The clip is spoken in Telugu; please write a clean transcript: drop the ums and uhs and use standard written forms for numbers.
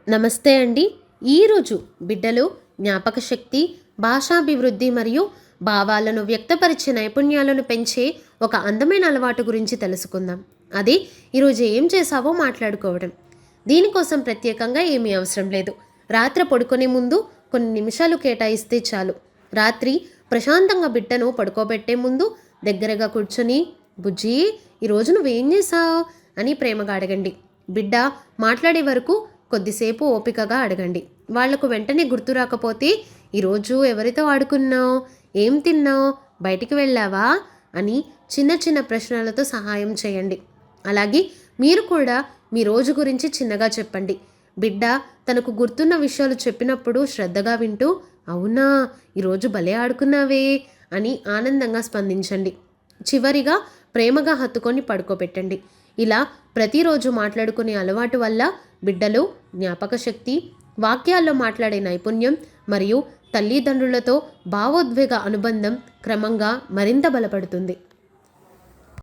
నమస్తే అండి. ఈరోజు బిడ్డలు జ్ఞాపక శక్తి, భాషాభివృద్ధి మరియు భావాలను వ్యక్తపరిచే నైపుణ్యాలను పెంచే ఒక అందమైన అలవాటు గురించి తెలుసుకుందాం. అది ఈరోజు ఏం చేసావో మాట్లాడుకోవడం. దీనికోసం ప్రత్యేకంగా ఏమీ అవసరం లేదు. రాత్రి పడుకునే ముందు కొన్ని నిమిషాలు కేటాయిస్తే చాలు. రాత్రి ప్రశాంతంగా బిడ్డను పడుకోబెట్టే ముందు దగ్గరగా కూర్చొని, బుజ్జి ఈరోజు నువ్వేం చేసావు అని ప్రేమగా అడగండి. బిడ్డ మాట్లాడే వరకు కొద్దిసేపు ఓపికగా అడగండి. వాళ్లకు వెంటనే గుర్తు రాకపోతే, ఈరోజు ఎవరితో ఆడుకున్నావు, ఏం తిన్నావు, బయటికి వెళ్ళావా అని చిన్న చిన్న ప్రశ్నలతో సహాయం చేయండి. అలాగే మీరు కూడా మీ రోజు గురించి చిన్నగా చెప్పండి. బిడ్డ తనకు గుర్తున్న విషయాలు చెప్పినప్పుడు శ్రద్ధగా వింటూ, అవునా ఈరోజు భలే ఆడుకున్నావే అని ఆనందంగా స్పందించండి. చివరిగా ప్రేమగా హత్తుకొని పడుకోబెట్టండి. ఇలా ప్రతిరోజు మాట్లాడుకునే అలవాటు వల్ల బిడ్డలు జ్ఞాపక శక్తి, వాక్యాల్లో మాట్లాడే నైపుణ్యం మరియు తల్లిదండ్రులతో భావోద్వేగ అనుబంధం క్రమంగా మరింత బలపడుతుంది.